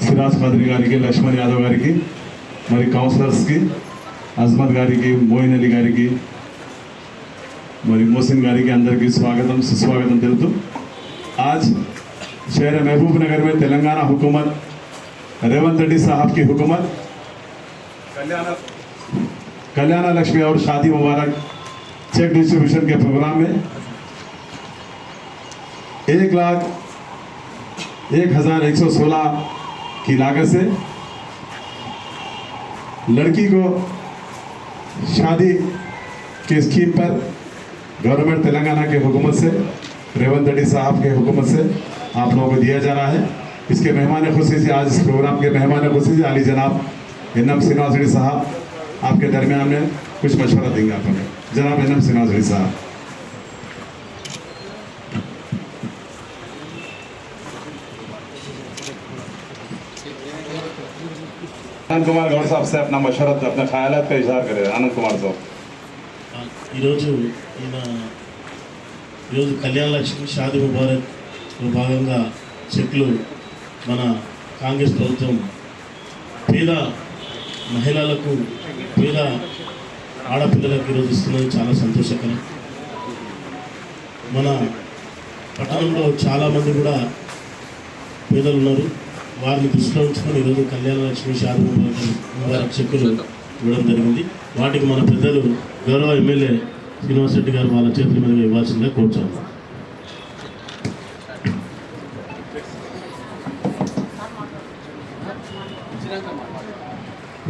సిరాజ్ ఖాద్రి గారికి, లక్ష్మణ్ యాదవ్ గారికి, మరి కౌన్సిలర్స్కి, అజ్మత్ గారికి, మోయిన్ అలీ గారికి, మరి मोहसिन गारी के अंदर की स्वागतम सुस्वागतम తెలుపుతూ आज शहर महबूब नगर में तेलंगाना हुकूमत रेवंत रेड्डी साहब की हुकूमत कल्याण लक्ष्मी और शादी मुबारक चेक डिस्ट्रीब्यूशन के प्रोग्राम में 1,01,116 की लागत से लड़की को शादी के स्कीम पर गवर्नमेंट तेलंगाना के हुकूमत से रेवंत रेड्डी साहब के हुकूमत से आप लोगों को दिया जा रहा है। इसके मेहमान खुशी से आज इस प्रोग्राम के मेहमान खुशी से अली जनाब एनएम श्रीनिवास रेड्डी साहब आपके दरमियान में कुछ मशवरा देंगे आप हमें। जनाब एनएम श्रीनिवास रेड्डी साहब। आनंद कुमार गौड़ साहब से अपना मशवरा अपने ख्यालात का इजहार करें। आनंद कुमार साहब ఈరోజు కళ్యాణ లక్ష్మి షాదీ ముబారక్ భాగంగా చెక్లు మన కాంగ్రెస్ ప్రభుత్వం పేద మహిళలకు, పేద ఆడపిల్లలకు ఈరోజు ఇస్తున్నది చాలా సంతోషకరం. మన పట్టణంలో చాలామంది కూడా పేదలు ఉన్నారు. వారిని దృష్టిలో ఉంచుకొని ఈరోజు కళ్యాణ లక్ష్మి షాదీ ముబారక్ చెక్కులు ఇవ్వడం జరిగింది. వాటికి మన పెద్దలు గౌరవ ఎమ్మెల్యే శ్రీనివాస్ రెడ్డి గారు వాళ్ళ చేతుల మీదుగా ఇవ్వాల్సిందిగా కోరుచాము.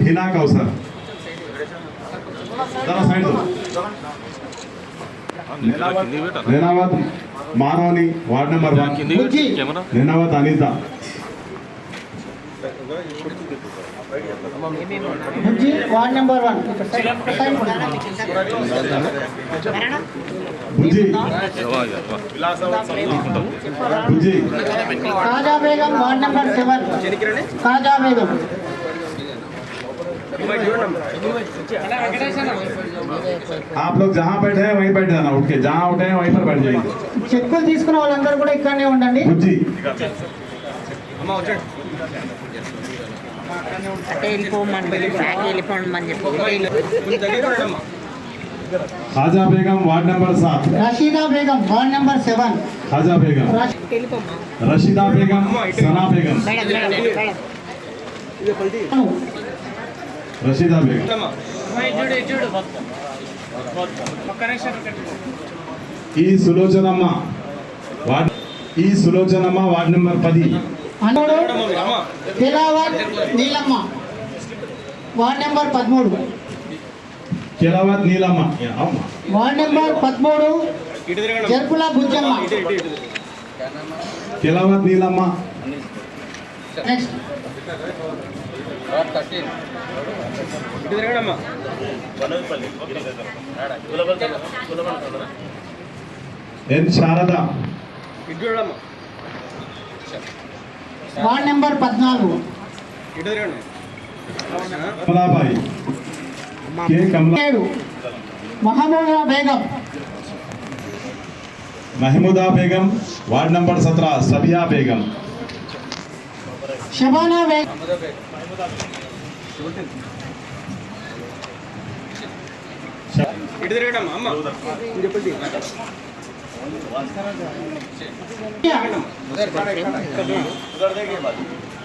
हिना कौसर नेनावत मानवनी ward number 1 Nenavath Anitha ward number 1 Buji Khaja Begum ward number 7 Khaja बेगम। आप लोग जहाँ बैठे हैं वहीं बैठ जाना, उठ के जहाँ उठे हैं वहीं पर बैठ जाइए। చెక్కులు తీసుకున్న వాళ్ళందరూ కూడా ఇక్కడనే ఉండండి. Buji Khaja Begum ward number 7 Rashida Begum ward number 7 Khaja Begum Rashida Begum Sana Begum Rashida Begum E Sulochanamma ward number 10 అనోడు Kelavath Neelamma ward number 13 Kelavath Neelamma ward number 13 Jarpula Bujjamma Kelavath Neelamma next ward 13 ఇటు తిరగడమ్మా ఎన్ శారద ఇటు చూడమ్మా వార్డ్ నెంబర్ 14 ఇటు తిరగండి కమలాబాయి కే కమలా महमूदा बेगम वार्ड नंबर 17 सबिया बेगम शबाना बेगम ఇటు తిరగడమ్మా అమ్మ చెప్పండి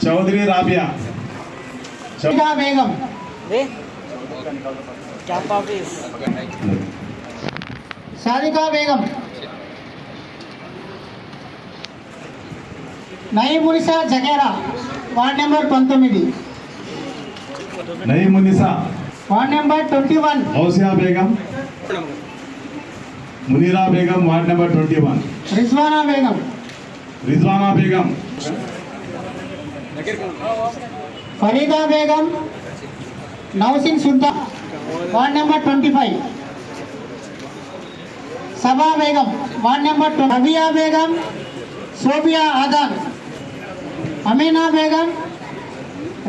Chaudhary Rabiya Begum Sarika Begum Naeem Munisa Jagera ward number 19 Naeem Munisa ward number 21 Gausiya Begum Munira Begum ward number 21 Rizwana Begum Farida Begum Nausin Sultan ward number 25. Saba Begum ward number 2, Rabiya Begum, Sobiya Adam, Amina Begum,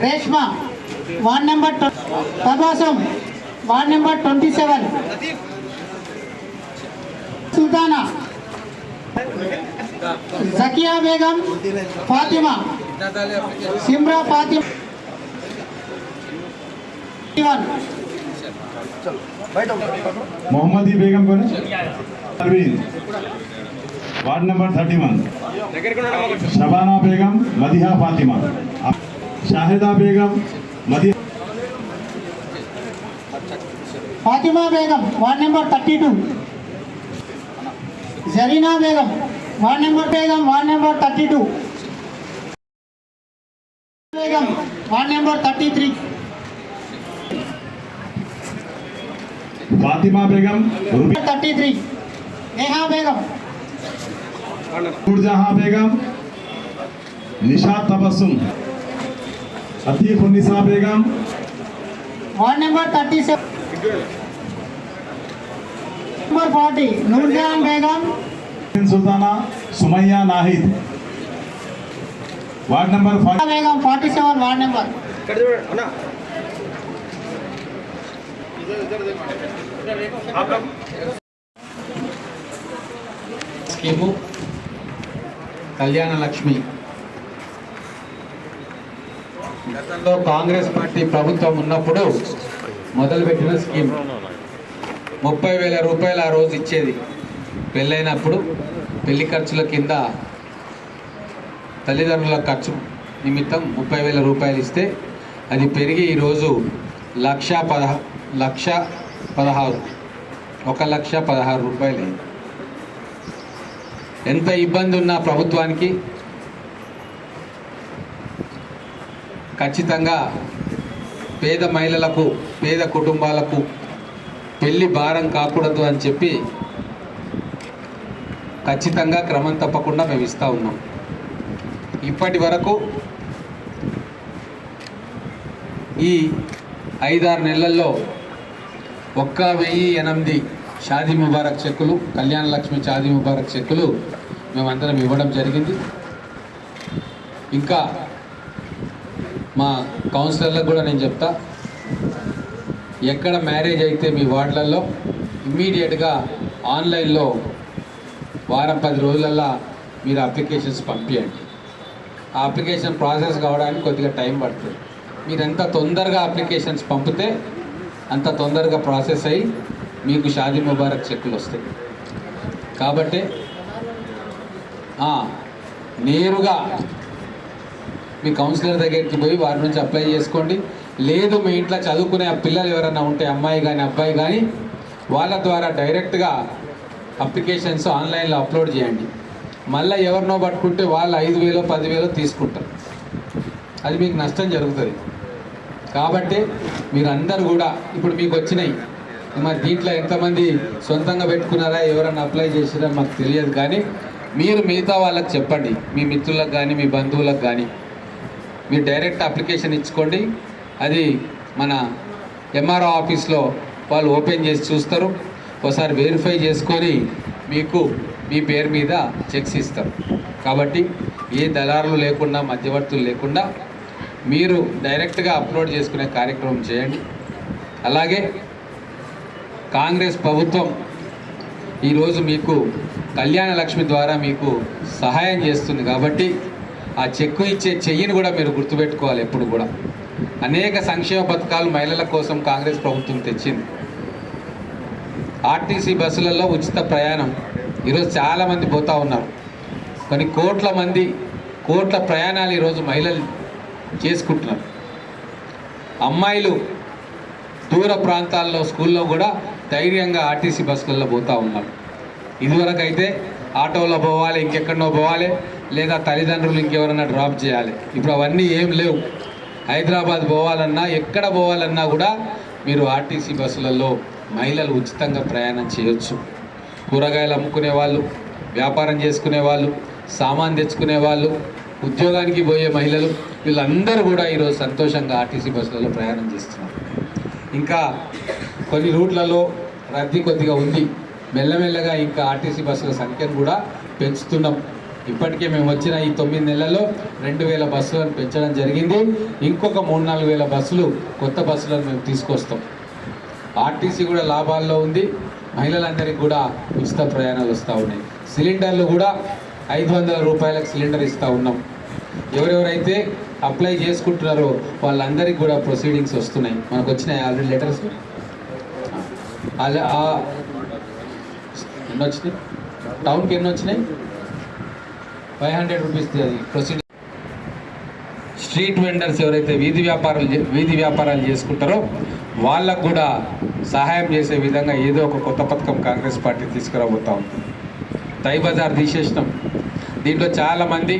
Reshma ward number 2, Tabassum ward number 27, Sultana, Zakia बेगम, फातिमा, सिमरा फातिमा, मोहम्मदी बेगम को परवीन वार्ड नंबर 31, దగ్గరికి ఉన్నాడమ్మా కొంచెం. शबाना बेगम, मदिहा फातिमा, शाहिदा बेगम, मदिहा फातिमा बेगम वार्ड नंबर 32, जरीना बेगम वार्ड नंबर 32, बेगम वार्ड नंबर 33, फातिमा बेगम, 33, नेहा बेगम, नूरजहां बेगम, निशात तबस्सुम, अतीक उन्निसा बेगम, वार्ड नंबर 37, नंबर 40, नूरजहां बेगम, सुल्ताना, सुमैया नाहिद वार्ड नंबर 40, बेगम 47 वार्ड नंबर, ఇక్కడ చూడండి అన్నా. आप लोग స్కీము కళ్యాణ లక్ష్మి గతంలో కాంగ్రెస్ పార్టీ ప్రభుత్వం ఉన్నప్పుడు మొదలుపెట్టిన స్కీమ్ 30,000 రూపాయలు ఆ రోజు ఇచ్చేది. పెళ్ళైనప్పుడు పెళ్లి ఖర్చుల కింద తల్లిదండ్రుల ఖర్చు నిమిత్తం 30,000 రూపాయలు ఇస్తే అది పెరిగి ఈరోజు 1,16,000 రూపాయలు అయింది. ఎంత ఇబ్బంది ఉన్న ప్రభుత్వానికి ఖచ్చితంగా పేద మహిళలకు, పేద కుటుంబాలకు పెళ్లి భారం కాకూడదు అని చెప్పి ఖచ్చితంగా క్రమం తప్పకుండా మేము ఇస్తూ ఉన్నాం. ఇప్పటి వరకు ఈ 5-6 నెలల్లో 1,008 షాదీ ముబారక్ చెక్కులు, కళ్యాణ లక్ష్మి షాదీ ముబారక్ చెక్కులు మేమందరం ఇవ్వడం జరిగింది. ఇంకా మా కౌన్సిలర్లకు కూడా నేను చెప్తా, ఎక్కడ మ్యారేజ్ అయితే మీ వార్డులలో ఇమ్మీడియట్గా ఆన్లైన్లో వారం 10 రోజులల్లో మీరు అప్లికేషన్స్ పంపించండి. ఆ అప్లికేషన్ ప్రాసెస్ కావడానికి కొద్దిగా టైం పడుతుంది. మీరు ఎంత తొందరగా అప్లికేషన్స్ పంపితే అంత తొందరగా ప్రాసెస్ అయ్యి మీకు షాదీ ముబారక్ చెక్కులు వస్తాయి. కాబట్టి నేరుగా మీ కౌన్సిలర్ దగ్గరికి పోయి వారి నుంచి అప్లై చేసుకోండి. లేదు మీ ఇంట్లో చదువుకునే పిల్లలు ఎవరైనా ఉంటే అమ్మాయి కానీ అబ్బాయి కానీ వాళ్ళ ద్వారా డైరెక్ట్గా అప్లికేషన్స్ ఆన్లైన్లో అప్లోడ్ చేయండి. మళ్ళీ ఎవరినో పట్టుకుంటే వాళ్ళు 5,000 10,000 తీసుకుంటారు. అది మీకు నష్టం జరుగుతుంది. కాబట్టి మీరందరూ కూడా ఇప్పుడు మీకు వచ్చినాయి, మరి దీంట్లో ఎంతమంది సొంతంగా పెట్టుకున్నారా, ఎవరైనా అప్లై చేసినా మాకు తెలియదు. కానీ మీరు మిగతా వాళ్ళకి చెప్పండి, మీ మిత్రులకు కానీ మీ బంధువులకు కానీ మీరు డైరెక్ట్ అప్లికేషన్ ఇచ్చుకోండి. అది మన ఎంఆర్ఓ ఆఫీస్లో వాళ్ళు ఓపెన్ చేసి చూస్తారు. ఒకసారి వెరిఫై చేసుకొని మీకు మీ పేరు మీద చెక్స్ ఇస్తారు. కాబట్టి ఏ దళారులు లేకుండా, మధ్యవర్తులు లేకుండా మీరు డైరెక్ట్గా అప్లోడ్ చేసుకునే కార్యక్రమం చేయండి. అలాగే కాంగ్రెస్ ప్రభుత్వం ఈరోజు మీకు కళ్యాణ లక్ష్మి ద్వారా మీకు సహాయం చేస్తుంది. కాబట్టి ఆ చెక్కు ఇచ్చే చెయ్యిని కూడా మీరు గుర్తుపెట్టుకోవాలి. ఎప్పుడు కూడా అనేక సంక్షేమ పథకాలు మహిళల కోసం కాంగ్రెస్ ప్రభుత్వం తెచ్చింది. ఆర్టీసీ బస్సులలో ఉచిత ప్రయాణం ఈరోజు చాలామంది పోతూ ఉన్నారు. కొన్ని కోట్ల ప్రయాణాలు ఈరోజు మహిళలు చేసుకుంటున్నారు. అమ్మాయిలు దూర ప్రాంతాల్లో స్కూల్లో కూడా ధైర్యంగా ఆర్టీసీ బస్సులలో పోతూ ఉన్నారు. ఇదివరకు అయితే ఆటోలో పోవాలి, ఇంకెక్కడో పోవాలి, లేదా తల్లిదండ్రులు ఇంకెవరన్నా డ్రాప్ చేయాలి. ఇప్పుడు అవన్నీ ఏం లేవు. హైదరాబాద్ పోవాలన్నా, ఎక్కడ పోవాలన్నా కూడా మీరు ఆర్టీసీ బస్సులలో మహిళలు ఉచితంగా ప్రయాణం చేయొచ్చు. కూరగాయలు అమ్ముకునే వాళ్ళు, వ్యాపారం చేసుకునే వాళ్ళు, సామాన్ తెచ్చుకునే వాళ్ళు, ఉద్యోగానికి పోయే మహిళలు, వీళ్ళందరూ కూడా ఈరోజు సంతోషంగా ఆర్టీసీ బస్సులలో ప్రయాణం చేస్తున్నారు. ఇంకా కొన్ని రూట్లలో రద్దీ కొద్దిగా ఉంది. మెల్లమెల్లగా ఇంకా ఆర్టీసీ బస్సుల సంఖ్యను కూడా పెంచుతున్నాం. ఇప్పటికే మేము వచ్చిన ఈ 9 నెలల్లో 2000 బస్సులను పెంచడం జరిగింది. ఇంకొక 3-4 వేల బస్సులు కొత్త బస్సులను మేము తీసుకొస్తాం. ఆర్టీసీ కూడా లాభాల్లో ఉంది. మహిళలందరికీ కూడా ఉచిత ప్రయాణాలు వస్తూ ఉన్నాయి. సిలిండర్లు కూడా 500 రూపాయలకు సిలిండర్ ఇస్తూ ఉన్నాం. ఎవరెవరైతే అప్లై చేసుకుంటున్నారో వాళ్ళందరికీ కూడా ప్రొసీడింగ్స్ వస్తున్నాయి. మనకు వచ్చినాయి ఆల్రెడీ లెటర్స్. ఎన్ని వచ్చినాయి? టౌన్కి ఎన్ని వచ్చినాయి? 500 రూపీస్ ప్రొసీడింగ్. స్ట్రీట్ వెండర్స్ ఎవరైతే వీధి వ్యాపారాలు చేసుకుంటారో వాళ్ళకు కూడా సహాయం చేసే విధంగా ఏదో ఒక కొత్త పథకం కాంగ్రెస్ పార్టీ తీసుకురాబోతా ఉంది. తై బజార్ తీసేసినాం. దీంట్లో చాలామంది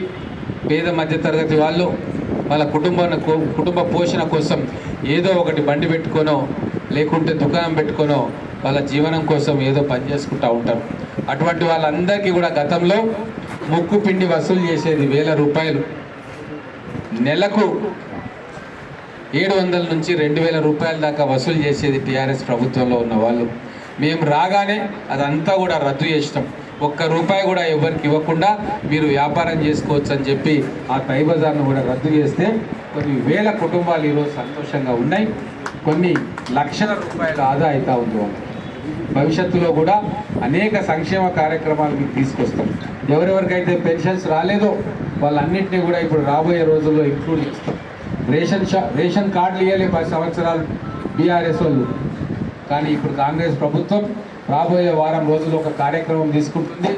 పేద మధ్యతరగతి వాళ్ళు వాళ్ళ కుటుంబ పోషణ కోసం ఏదో ఒకటి బండి పెట్టుకోనో లేకుంటే దుకాణం పెట్టుకోనో వాళ్ళ జీవనం కోసం ఏదో పని చేసుకుంటూ ఉంటారు. అటువంటి వాళ్ళందరికీ కూడా గతంలో ముక్కు పిండి వసూలు చేసేది 1000 రూపాయలు. నెలకు 700 నుంచి 2000 రూపాయల దాకా వసూలు చేసేది టీఆర్ఎస్ ప్రభుత్వంలో ఉన్న వాళ్ళు. మేము రాగానే అదంతా కూడా రద్దు చేసినాం. ₹1 కూడా ఎవరికి ఇవ్వకుండా మీరు వ్యాపారం చేసుకోవచ్చు అని చెప్పి ఆ తై బజార్ను కూడా రద్దు చేస్తే కొన్ని వేల కుటుంబాలు ఈరోజు సంతోషంగా ఉన్నాయి. కొన్ని లక్షల రూపాయల ఆదా అవుతూ ఉంది వాళ్ళు. భవిష్యత్తులో కూడా అనేక సంక్షేమ కార్యక్రమాలు మీకు తీసుకొస్తాం. ఎవరెవరికైతే పెన్షన్స్ రాలేదో వాళ్ళన్నింటినీ కూడా ఇప్పుడు రాబోయే రోజుల్లో ఇంక్లూడ్ చేస్తాం. రేషన్ కార్డులు ఇవ్వలే 10 సంవత్సరాలు బీఆర్ఎస్ వాళ్ళు. కానీ ఇప్పుడు కాంగ్రెస్ ప్రభుత్వం రాబోయే వారం రోజుల్లో ఒక కార్యక్రమం తీసుకుంటుంది.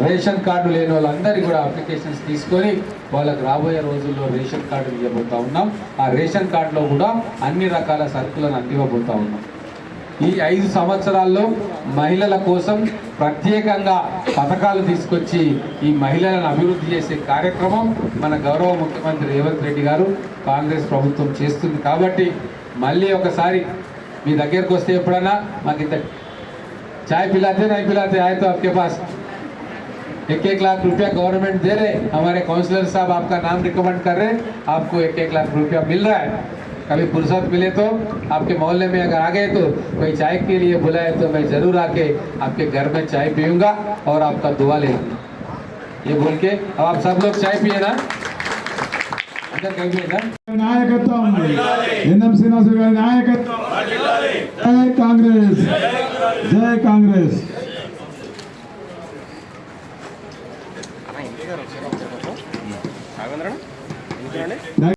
రేషన్ కార్డు లేని వాళ్ళందరికీ కూడా అప్లికేషన్స్ తీసుకొని వాళ్ళకి రాబోయే రోజుల్లో రేషన్ కార్డులు ఇవ్వబోతూ ఉన్నాం. ఆ రేషన్ కార్డులో కూడా అన్ని రకాల సరుకులను అందివ్వబోతూ ఉన్నాం. ఈ 5 సంవత్సరాల్లో మహిళల కోసం ప్రత్యేకంగా పథకాలు తీసుకొచ్చి ఈ మహిళలను అభివృద్ధి చేసే కార్యక్రమం మన గౌరవ ముఖ్యమంత్రి రేవంత్ రెడ్డి గారు కాంగ్రెస్ ప్రభుత్వం చేస్తుంది. కాబట్టి మళ్ళీ ఒకసారి మీ దగ్గరకు వస్తే ఎప్పుడన్నా మాకు ఇంత चाय पिलाते नहीं पिलाते आए तो आपके पास 1-1 लाख रुपया गवर्नमेंट दे रहे. हमारे काउंसलर साहब आपका नाम रिकमेंड कर रहे, आपको 1-1 लाख रुपया मिल रहा है. कभी फुर्सत मिले तो आपके मोहल्ले में अगर आ गए तो कोई चाय के लिए बुलाए तो मैं ज़रूर आके आपके घर में चाय पीऊँगा और आपका दुआ ले लूँगा. ये बोल के अब आप सब लोग चाय पिए ना. अंदर कहीं भी ना నాయకత్వం ఎన్ఎం శ్రీనివాస్ గారి నాయకత్వం. జై కాంగ్రెస్, జై కాంగ్రెస్. రాఘవేంద్ర